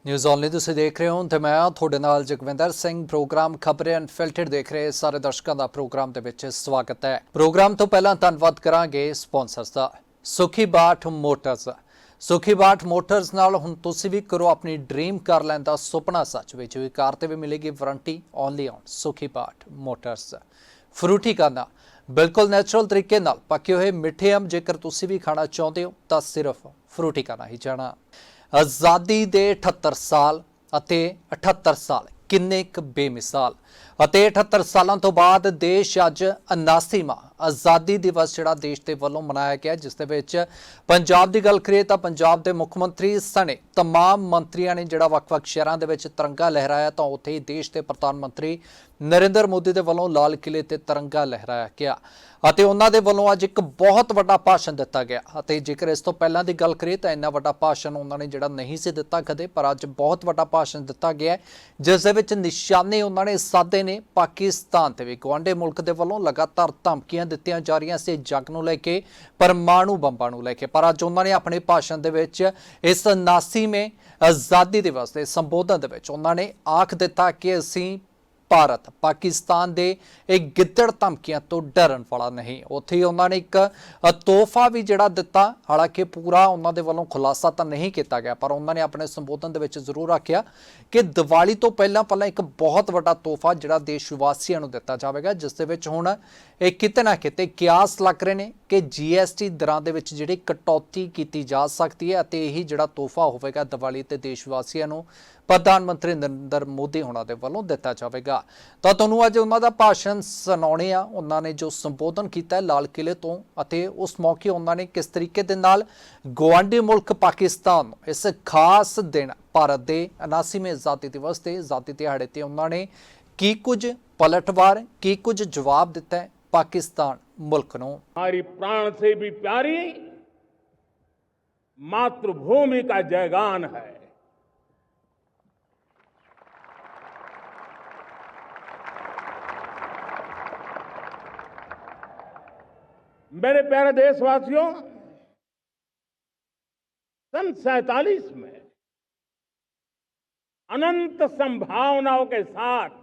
News only ਤੁਸੀਂ ਦੇਖ ਰਹੇ ਹੋ ਤੇ ਮੈਂ ਤੁਹਾਡੇ ਨਾਲ ਜਗਵਿੰਦਰ ਸਿੰਘ ਪ੍ਰੋਗਰਾਮ ਖਬਰੇ ਅਨਫਿਲਟਰਡ ਦੇਖ ਰਹੇ ਸਾਰੇ ਦਰਸ਼ਕਾਂ ਦਾ ਪ੍ਰੋਗਰਾਮ ਦੇ ਵਿੱਚ ਸਵਾਗਤ ਹੈ। ਪ੍ਰੋਗਰਾਮ ਤੋਂ ਪਹਿਲਾਂ ਧੰਨਵਾਦ ਕਰਾਂਗੇ ਸਪਾਂਸਰਸ ਦਾ। ਸੁਖੀ ਬਾਠ ਮੋਟਰਸ। ਸੁਖੀ ਬਾਠ ਮੋਟਰਸ ਨਾਲ ਹੁਣ ਤੁਸੀਂ ਵੀ ਕਰੋ ਆਪਣੀ ਡ੍ਰੀਮ ਕਾਰ ਲੈਣ ਦਾ ਸੁਪਨਾ ਸੱਚ ਵਿੱਚ ਵੀ ਕਾਰ ਤੇ ਵੀ ਮਿਲੇਗੀ ਵਾਰੰਟੀ ਓਨਲੀ ਔਨ ਸੁਖੀ ਬਾਠ ਮੋਟਰਸ। ਫਰੂਟੀ ਕਰਨਾ ਬਿਲਕੁਲ ਨੈਚੁਰਲ ਤਰੀਕੇ ਨਾਲ ਪੱਕੇ ਹੋਏ ਮਿੱਠੇ ਅੰਬ ਜੇਕਰ ਤੁਸੀਂ ਵੀ ਖਾਣਾ ਚਾਹੁੰਦੇ ਹੋ ਤਾਂ ਸਿਰਫ ਫਰੂਟੀ ਕਰਨਾ ਹੀ ਜਾਣਾ। ਆਜ਼ਾਦੀ ਦੇ 78 ਸਾਲ ਅਤੇ 78 ਸਾਲ ਕਿੰਨੇ ਕੁ ਬੇਮਿਸਾਲ ਅਤੇ 78 ਸਾਲਾਂ ਤੋਂ ਬਾਅਦ ਦੇਸ਼ ਅੱਜ 79ਵਾਂ ਆਜ਼ਾਦੀ ਦਿਵਸ ਜਿਹੜਾ ਦੇਸ਼ ਦੇ ਵੱਲੋਂ ਮਨਾਇਆ ਗਿਆ, ਜਿਸ ਦੇ ਵਿੱਚ ਪੰਜਾਬ ਦੀ ਗੱਲ ਕਰੀਏ ਤਾਂ ਪੰਜਾਬ ਦੇ ਮੁੱਖ ਮੰਤਰੀ ਸਣੇ तमाम ਮੰਤਰੀਆਂ ਨੇ ਜਿਹੜਾ ਵੱਖ-ਵੱਖ ਸ਼ਹਿਰਾਂ ਦੇ ਵਿੱਚ ਤਿਰੰਗਾ ਲਹਿਰਾਇਆ, ਤਾਂ ਉੱਥੇ ਹੀ ਦੇਸ਼ ਦੇ ਪ੍ਰਧਾਨ ਮੰਤਰੀ ਨਰਿੰਦਰ ਮੋਦੀ ਦੇ ਵੱਲੋਂ ਲਾਲ ਕਿਲੇ ਤੇ ਤਿਰੰਗਾ ਲਹਿਰਾਇਆ ਗਿਆ ਅਤੇ ਉਹਨਾਂ ਦੇ ਵੱਲੋਂ ਅੱਜ ਇੱਕ ਬਹੁਤ ਵੱਡਾ ਭਾਸ਼ਣ ਦਿੱਤਾ ਗਿਆ। ਅਤੇ ਜੇਕਰ ਇਸ ਤੋਂ ਪਹਿਲਾਂ ਦੀ ਗੱਲ ਕਰੀਏ ਤਾਂ ਇੰਨਾ ਵੱਡਾ ਭਾਸ਼ਣ ਉਹਨਾਂ ਨੇ ਜਿਹੜਾ ਨਹੀਂ ਸੀ ਦਿੱਤਾ ਕਦੇ, ਪਰ ਅੱਜ ਬਹੁਤ ਵੱਡਾ ਭਾਸ਼ਣ ਦਿੱਤਾ ਗਿਆ ਜਿਸ ਦੇ ਵਿੱਚ ਨਿਸ਼ਾਨੇ ਉਹਨਾਂ ਨੇ ਸਾਧੇ ਨੇ ਪਾਕਿਸਤਾਨ ਤੇ ਵੀ। ਗੁਆਂਢੀ ਮੁਲਕ ਦੇ ਵੱਲੋਂ ਲਗਾਤਾਰ ਧਮਕੀਆਂ ਦਿੱਤੀਆਂ ਜਾ ਰਹੀਆਂ ਸੀ ਜੰਗ ਨੂੰ ਲੈ ਕੇ, ਪਰਮਾਣੂ ਬੰਬਾਂ ਨੂੰ ਲੈ ਕੇ, ਪਰ ਅੱਜ ਉਹਨਾਂ ਨੇ ਆਪਣੇ ਭਾਸ਼ਣ ਦੇ ਵਿੱਚ ਇਸ 79ਵੇਂ ਆਜ਼ਾਦੀ ਦਿਵਸ ਦੇ ਸੰਬੋਧਨ ਦੇ ਵਿੱਚ ਉਹਨਾਂ ਨੇ ਆਖ ਦਿੱਤਾ ਕਿ ਅਸੀਂ ਭਾਰਤ ਪਾਕਿस्तान ਦੇ ਇਹ ਗਿੱਦੜ ਧਮਕੀਆਂ ਤੋਂ ਡਰਨ ਵਾਲਾ ਨਹੀਂ। ਉੱਥੇ ਹੀ ਉਹਨਾਂ ਨੇ ਇੱਕ ਤੋਹਫਾ ਵੀ ਜਿਹੜਾ ਦਿੱਤਾ, ਹਾਲਾਂਕਿ ਪੂਰਾ ਉਹਨਾਂ ਦੇ ਵੱਲੋਂ ਖੁਲਾਸਾ ਤਾਂ ਨਹੀਂ ਕੀਤਾ ਗਿਆ, ਪਰ ਉਹਨਾਂ ਨੇ ਆਪਣੇ ਸੰਬੋਧਨ ਦੇ ਵਿੱਚ ਜ਼ਰੂਰ ਆਖਿਆ ਕਿ ਦੀਵਾਲੀ ਤੋਂ ਪਹਿਲਾਂ ਇੱਕ ਬਹੁਤ ਵੱਡਾ ਤੋਹਫਾ ਜਿਹੜਾ ਦੇਸ਼ ਵਾਸੀਆਂ ਨੂੰ ਦਿੱਤਾ ਜਾਵੇਗਾ, ਜਿਸ ਦੇ ਵਿੱਚ ਹੁਣ ਇਹ ਕਿਤੇ ਨਾ ਕਿਤੇ ਕਿਆਸ ਲੱਗ ਰਹੇ ਨੇ ਕਿ GST ਦਰਾਂ ਦੇ ਵਿੱਚ ਜਿਹੜੀ ਕਟੌਤੀ ਕੀਤੀ ਜਾ ਸਕਦੀ ਹੈ ਅਤੇ ਇਹੀ ਜਿਹੜਾ ਤੋਹਫਾ ਹੋਵੇਗਾ ਦੀਵਾਲੀ ਤੇ ਦੇਸ਼ ਵਾਸੀਆਂ ਨੂੰ ਪ੍ਰਧਾਨ ਮੰਤਰੀ ਨਰਿੰਦਰ ਮੋਦੀ ਹੋਣਾ ਦੇ ਵੱਲੋਂ ਦਿੱਤਾ ਜਾਵੇਗਾ। ਤਾਂ ਤੁਹਾਨੂੰ ਅੱਜ ਉਹਨਾਂ ਦਾ ਭਾਸ਼ਣ ਸੁਣਾਉਣੇ ਆ। ਉਹਨਾਂ ਨੇ ਜੋ ਸੰਬੋਧਨ ਕੀਤਾ ਲਾਲ ਕਿਲੇ ਤੋਂ, ਅਤੇ ਉਸ ਮੌਕੇ ਉਹਨਾਂ ਨੇ ਕਿਸ ਤਰੀਕੇ ਦੇ ਨਾਲ ਗੁਆਂਢੀ ਮੁਲਕ ਪਾਕਿਸਤਾਨ ਨੂੰ ਇਸ ਖਾਸ ਦਿਨ ਭਾਰਤ ਦੇ 79ਵੇਂ ਆਜ਼ਾਦੀ ਦਿਵਸ ਤੇ ਆਜ਼ਾਦੀ ਦਿਹਾੜੇ ਤੇ ਉਹਨਾਂ ਨੇ ਕੀ ਕੁਝ ਪਲਟਵਾਰ ਕੀ ਕੁਝ ਜਵਾਬ ਦਿੱਤਾ ਹੈ पाकिस्तान मुल्क को। हमारी प्राण से भी प्यारी मातृभूमि का जयगान है। मेरे प्यारे देशवासियों, सन 47 में अनंत संभावनाओं के साथ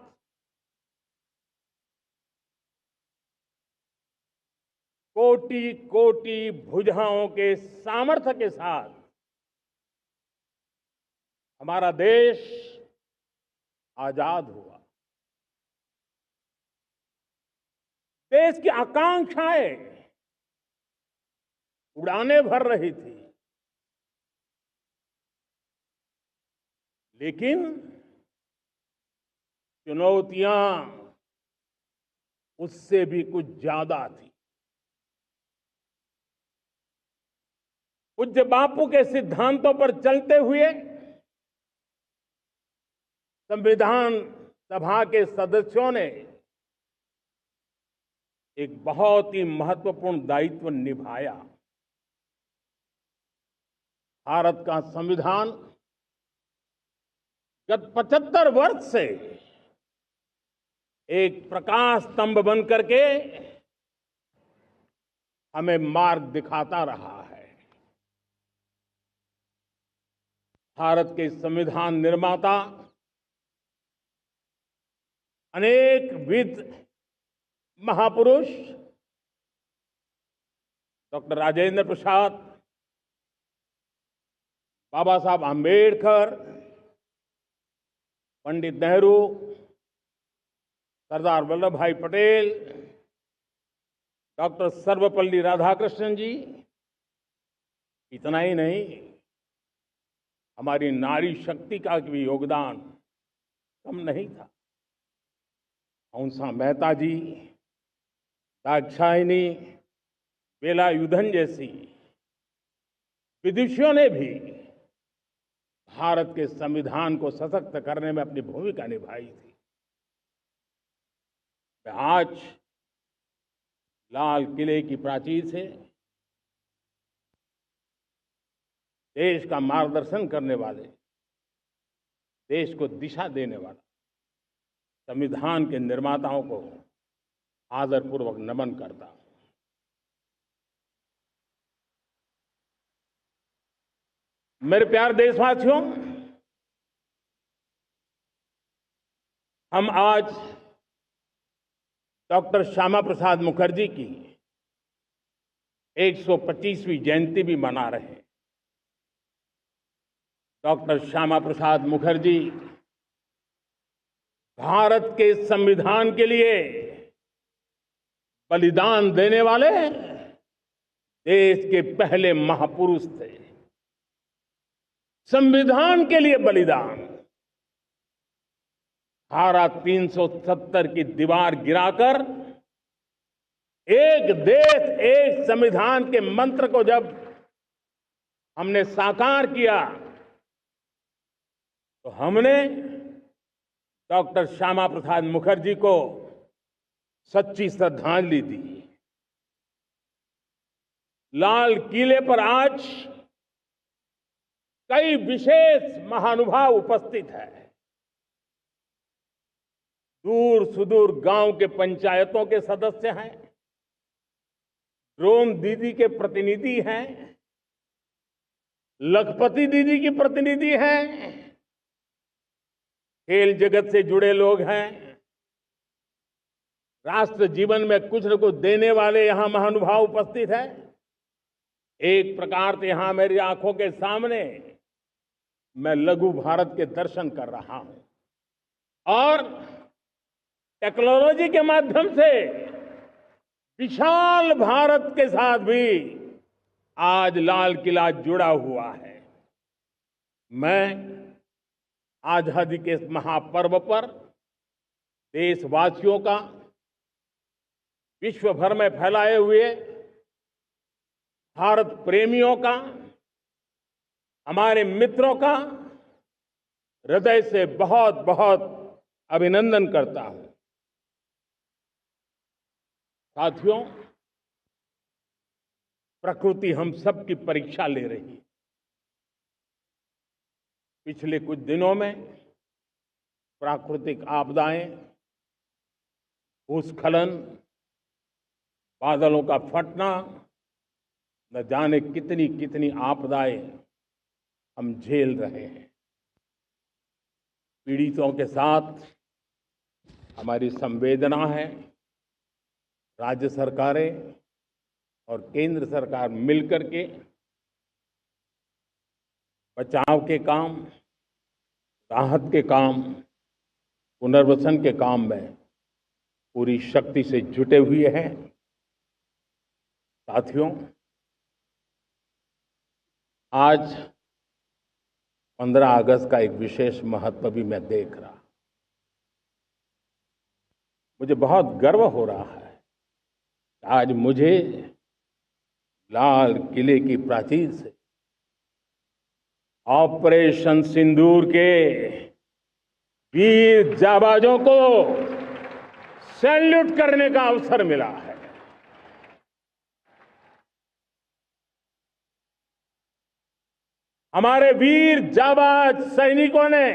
कोटि कोटि भुजाओं के सामर्थ्य के साथ हमारा देश आजाद हुआ। देश की आकांक्षाएं उड़ाने भर रही थी, लेकिन चुनौतियां उससे भी कुछ ज्यादा थी। पूज्य बापू के सिद्धांतों पर चलते हुए संविधान सभा के सदस्यों ने एक बहुत ही महत्वपूर्ण दायित्व निभाया। भारत का संविधान गत 75 वर्ष से एक प्रकाश स्तंभ बन करके हमें मार्ग दिखाता रहा है। भारत के संविधान निर्माता अनेक विद महापुरुष डॉक्टर राजेंद्र प्रसाद, बाबा साहब आंबेडकर, पंडित नेहरू, सरदार वल्लभ भाई पटेल, डॉक्टर सर्वपल्ली राधाकृष्णन जी, इतना ही नहीं, हमारी नारी शक्ति का भी योगदान कम नहीं था। हंसा मेहता जी, दाक्षायणी, वेलायुधन जैसी विदुषियों ने भी भारत के संविधान को सशक्त करने में अपनी भूमिका निभाई थी। आज लाल किले की प्राचीर से देश का मार्गदर्शन करने वाले, देश को दिशा देने वाला संविधान के निर्माताओं को आदरपूर्वक नमन करता हूं। मेरे प्यारे देशवासियों, हम आज डॉक्टर श्यामा प्रसाद मुखर्जी की 125वीं जयंती भी मना रहे हैं। डॉक्टर श्यामा प्रसाद मुखर्जी भारत के संविधान के लिए बलिदान देने वाले देश के पहले महापुरुष थे। संविधान के लिए बलिदान, धारा 370 की दीवार गिराकर एक देश एक संविधान के मंत्र को जब हमने साकार किया तो हमने डॉक्टर श्यामा प्रसाद मुखर्जी को सच्ची श्रद्धांजलि दी। लाल किले पर आज कई विशेष महानुभाव उपस्थित हैं। दूर सुदूर गांव के पंचायतों के सदस्य हैं, ड्रोन दीदी के प्रतिनिधि हैं, लखपति दीदी की प्रतिनिधि हैं, खेल जगत से जुड़े लोग हैं, राष्ट्र जीवन में कुछ न कुछ देने वाले यहां महानुभाव उपस्थित हैं। एक प्रकार से यहां मेरी आंखों के सामने मैं लघु भारत के दर्शन कर रहा हूं और टेक्नोलॉजी के माध्यम से विशाल भारत के साथ भी आज लाल किला जुड़ा हुआ है। मैं आजादी के इस महापर्व पर देशवासियों का, विश्व भर में फैलाए हुए भारत प्रेमियों का, हमारे मित्रों का हृदय से बहुत बहुत अभिनंदन करता हूं। साथियों, प्रकृति हम सब की परीक्षा ले रही है। पिछले कुछ दिनों में प्राकृतिक आपदाएं, भूस्खलन, बादलों का फटना, न जाने कितनी कितनी आपदाएं हम झेल रहे हैं। पीड़ितों के साथ हमारी संवेदना है। राज्य सरकारें और केंद्र सरकार मिलकर के बचाव के काम, राहत के काम, पुनर्वसन के काम में पूरी शक्ति से जुटे हुए हैं। साथियों, आज 15 अगस्त का एक विशेष महत्व भी मैं देख रहा। मुझे बहुत गर्व हो रहा है। आज मुझे लाल किले की प्राचीर से ऑपरेशन सिंदूर के वीर जाबाजों को सैल्यूट करने का अवसर मिला है। हमारे वीर जाबाज सैनिकों ने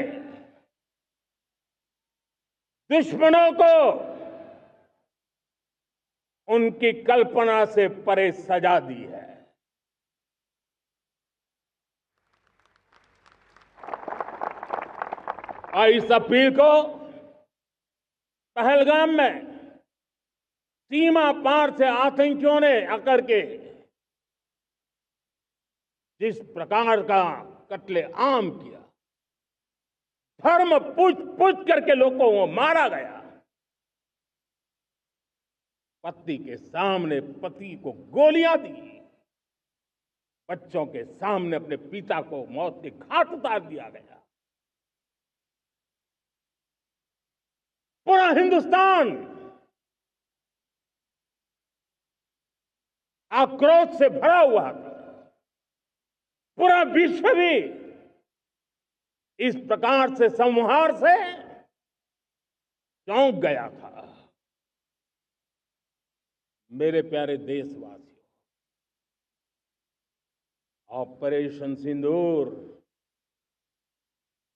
दुश्मनों को उनकी कल्पना से परे सजा दी है। और इस अपील को पहलगाम में सीमा पार से आतंकियों ने आकर के जिस प्रकार का कत्ले आम किया, धर्म पूछ करके लोगों को मारा गया। पत्नी के सामने पति को गोलियां दी, बच्चों के सामने अपने पिता को मौत के घाट उतार दिया गया। पूरा हिंदुस्तान आक्रोश से भरा हुआ था। पूरा विश्व भी इस प्रकार से संहार से चौंक गया था। मेरे प्यारे देशवासियों, ऑपरेशन सिंदूर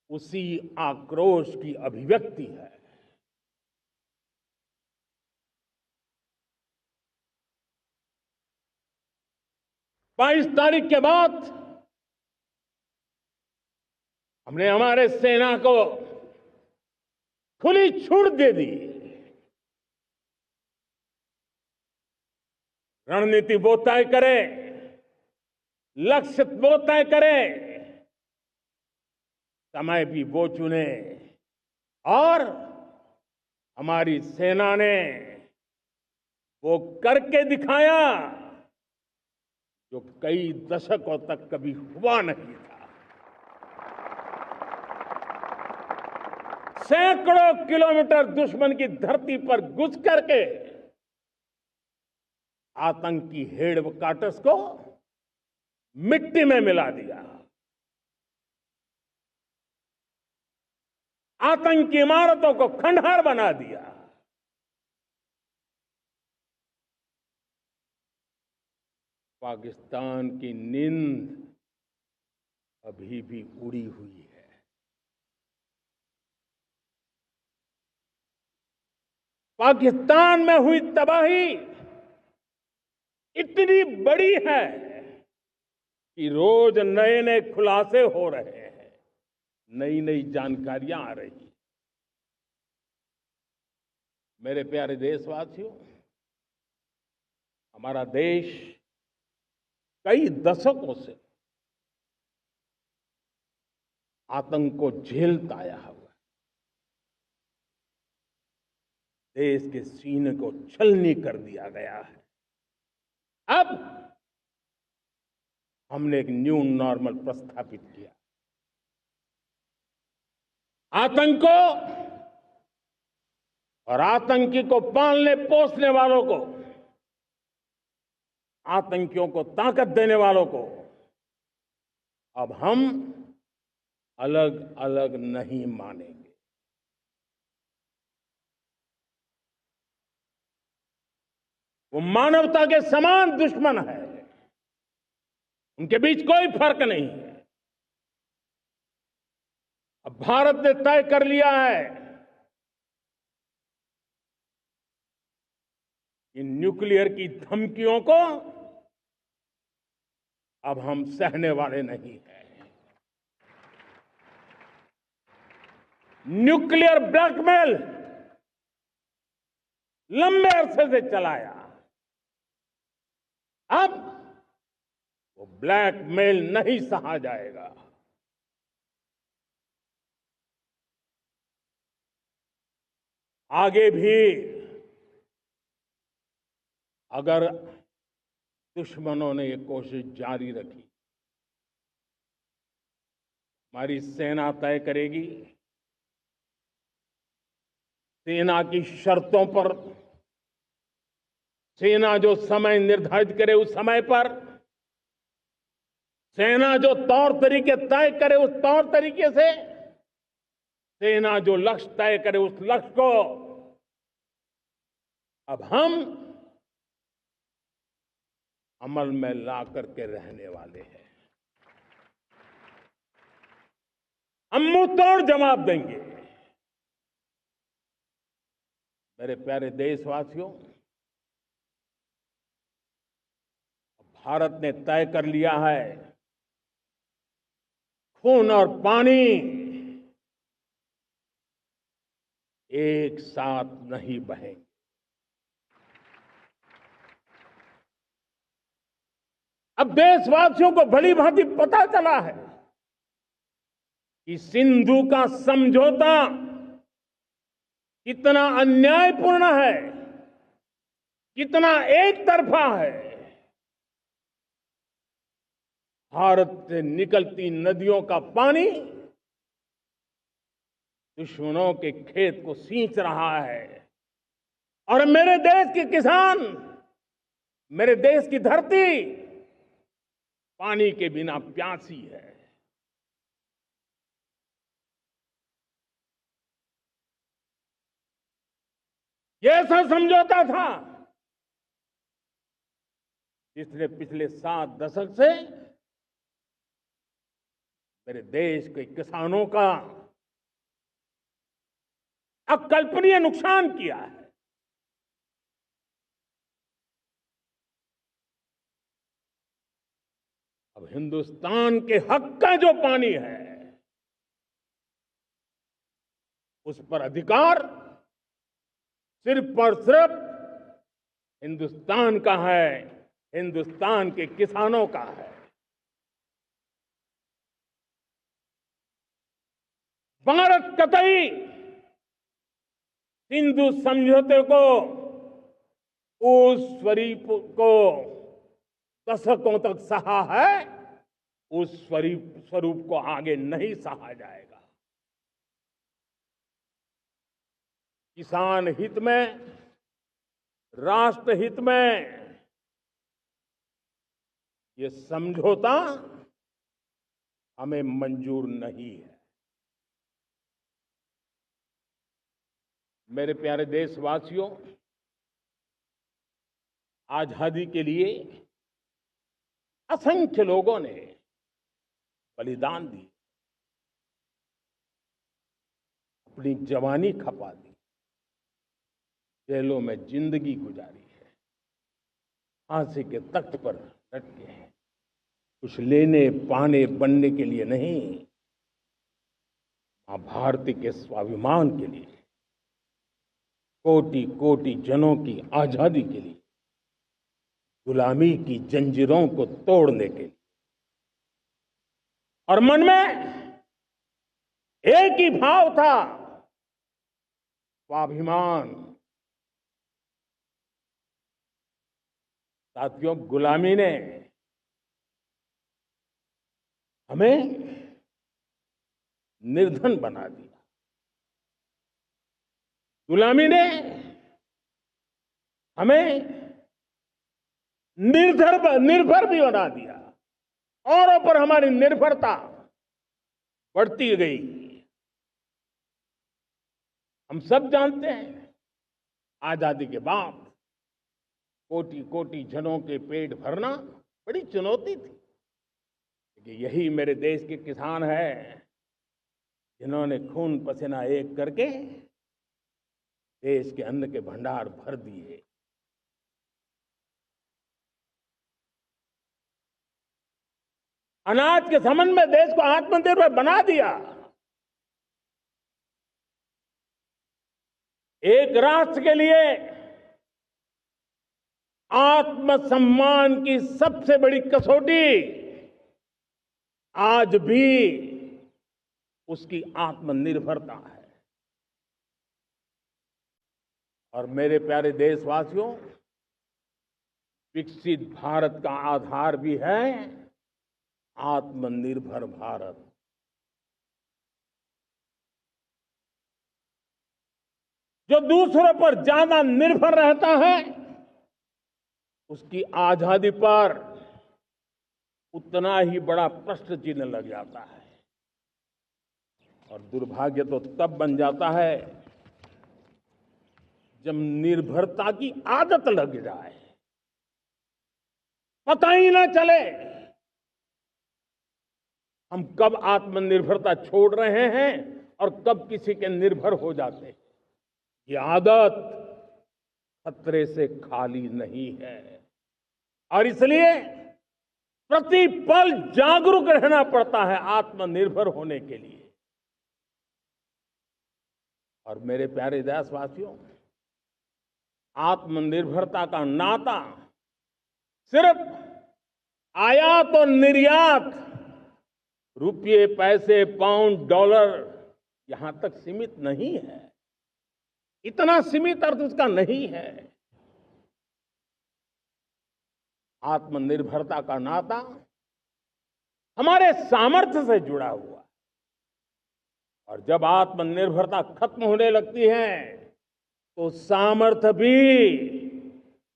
उसी आक्रोश की अभिव्यक्ति है। 22 तारीख के बाद हमने हमारे सेना को खुली छूट दे दी। रणनीति वो तय करे, लक्ष्य वो तय करे, समय भी वो चुने। और हमारी सेना ने वो करके दिखाया जो कई दशकों तक कभी हुआ नहीं था। सैकड़ों किलोमीटर दुश्मन की धरती पर घुस करके आतंकी हेडक्वार्टर्स को मिट्टी में मिला दिया, आतंकी इमारतों को खंडहर बना दिया। पाकिस्तान की नींद अभी भी उड़ी हुई है। पाकिस्तान में हुई तबाही इतनी बड़ी है कि रोज नए नए खुलासे हो रहे हैं, नई नई जानकारियां आ रही हैं। मेरे प्यारे देशवासियों, हमारा देश कई दशकों से आतंक को झेलता आया हुआ है। देश के सीने को छलनी कर दिया गया है। अब हमने एक न्यू नॉर्मल प्रस्थापित किया। आतंक को और आतंकी को पालने पोसने वालों को, आतंकियों को ताकत देने वालों को अब हम अलग अलग नहीं मानेंगे। वो मानवता के समान दुश्मन है, उनके बीच कोई फर्क नहीं है। अब भारत ने तय कर लिया है कि न्यूक्लियर की धमकियों को अब हम सहने वाले नहीं हैं। न्यूक्लियर ब्लैकमेल लंबे अरसे से चलाया, अब वो ब्लैकमेल नहीं सहा जाएगा। आगे भी अगर दुश्मनों ने ये कोशिश जारी रखी, हमारी सेना तय करेगी, सेना की शर्तों पर, सेना जो समय निर्धारित करे उस समय पर, सेना जो तौर तरीके तय करे उस तौर तरीके से, सेना जो लक्ष्य तय करे उस लक्ष्य को अब हम अमल में ला करके रहने वाले हैं। हम मुंह तोड़ जवाब देंगे। मेरे प्यारे देशवासियों, भारत ने तय कर लिया है, खून और पानी एक साथ नहीं बहेंगे। अब देशवासियों को भली भांति पता चला है कि सिंधु का समझौता कितना अन्यायपूर्ण है, कितना एक तरफा है। भारत से निकलती नदियों का पानी दुश्मनों के खेत को सींच रहा है और मेरे देश के किसान, मेरे देश की धरती पानी के बिना प्यासी है। ये ऐसा समझौता था जिसने पिछले 7 दशक से मेरे देश के किसानों का अकल्पनीय नुकसान किया है। अब हिंदुस्तान के हक का जो पानी है उस पर अधिकार सिर्फ और सिर्फ हिंदुस्तान का है, हिंदुस्तान के किसानों का है। भारत कतई सिंधु समझौते को, उस स्वरूप को दशकों तक सहा है, उस स्वरूप को आगे नहीं सहा जाएगा। किसान हित में, राष्ट्र हित में ये समझौता हमें मंजूर नहीं है। मेरे प्यारे देशवासियों, आजादी के लिए असंख्य लोगों ने बलिदान दी, अपनी जवानी खपा दी, जेलों में जिंदगी गुजारी है, फांसी के तख्त पर लटके हैं, कुछ लेने पाने बनने के लिए नहीं, मां भारती के स्वाभिमान के लिए, कोटि कोटि जनों की आजादी के लिए, गुलामी की जंजीरों को तोड़ने के लिए। और मन में एक ही भाव था, स्वाभिमान। साथियों, गुलामी ने हमें निर्धन बना दिया, गुलामी ने हमें निर्भर भी बना दिया, औरों पर हमारी निर्भरता बढ़ती गई। हम सब जानते हैं, आजादी के बाद कोटि कोटि जनों के पेट भरना बड़ी चुनौती थी। लेकिन यही मेरे देश के किसान हैं जिन्होंने खून पसीना एक करके देश के अन्न के भंडार भर दिए। अनाज के संबंध में देश को आत्मनिर्भर बना दिया। एक राष्ट्र के लिए आत्मसम्मान की सबसे बड़ी कसौटी आज भी उसकी आत्मनिर्भरता है। और मेरे प्यारे देशवासियों, विकसित भारत का आधार भी है आत्मनिर्भर भारत। जो दूसरों पर ज्यादा निर्भर रहता है, उसकी आजादी पर उतना ही बड़ा प्रश्न चिन्ह लग जाता है। और दुर्भाग्य तो तब बन जाता है जब निर्भरता की आदत लग जाए, पता ही ना चले हम कब आत्मनिर्भरता छोड़ रहे हैं और कब किसी के निर्भर हो जाते हैं। ये आदत खतरे से खाली नहीं है और इसलिए प्रतिपल जागरूक रहना पड़ता है आत्मनिर्भर होने के लिए। और मेरे प्यारे देशवासियों, आत्मनिर्भरता का नाता सिर्फ आयात और निर्यात, रुपये, पैसे, पाउंड, डॉलर यहां तक सीमित नहीं है। इतना सीमित अर्थ उसका नहीं है। आत्मनिर्भरता का नाता हमारे सामर्थ्य से जुड़ा हुआ है। और जब आत्मनिर्भरता खत्म होने लगती है तो सामर्थ्य भी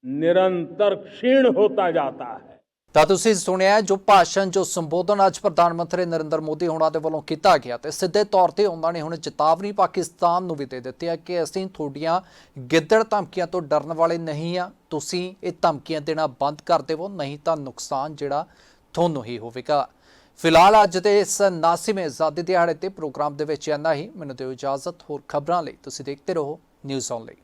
निरंतर क्षीण होता जाता है। ਤਾਂ ਤੁਸੀਂ ਸੁਣਿਆ ਜੋ ਭਾਸ਼ਣ, ਜੋ ਸੰਬੋਧਨ ਅੱਜ ਪ੍ਰਧਾਨ ਮੰਤਰੀ ਨਰਿੰਦਰ ਮੋਦੀ ਹੋਣਾ ਦੇ ਵੱਲੋਂ ਕੀਤਾ ਗਿਆ ਤੇ ਸਿੱਧੇ ਤੌਰ ਤੇ ਉਹਨਾਂ ਨੇ ਹੁਣ ਚੇਤਾਵਨੀ ਪਾਕਿਸਤਾਨ ਨੂੰ ਵੀ ਦੇ ਦਿੱਤੀ ਹੈ ਕਿ ਅਸੀਂ ਤੁਹਾਡੀਆਂ ਗਿੱਦੜ ਧਮਕੀਆਂ ਤੋਂ ਡਰਨ ਵਾਲੇ ਨਹੀਂ ਆ। ਤੁਸੀਂ ਇਹ ਧਮਕੀਆਂ ਦੇਣਾ ਬੰਦ ਕਰ ਦੇਵੋ, ਨਹੀਂ ਤਾਂ ਨੁਕਸਾਨ ਜਿਹੜਾ ਤੁਹਾਨੂੰ ਹੀ ਹੋਵੇਗਾ। ਫਿਲਹਾਲ ਅੱਜ ਦੇ ਇਸ 79ਵੇਂ ਆਜ਼ਾਦੀ ਦਿਹਾੜੇ ਤੇ ਪ੍ਰੋਗਰਾਮ ਦੇ ਵਿੱਚ ਇੰਨਾ ਹੀ। ਮੈਨੂੰ ਦਿਓ ਇਜਾਜ਼ਤ। ਹੋਰ ਖਬਰਾਂ ਲਈ ਤੁਸੀਂ ਦੇਖਦੇ ਰਹੋ ਨਿਊਜ਼ ਔਨ ਲਈ।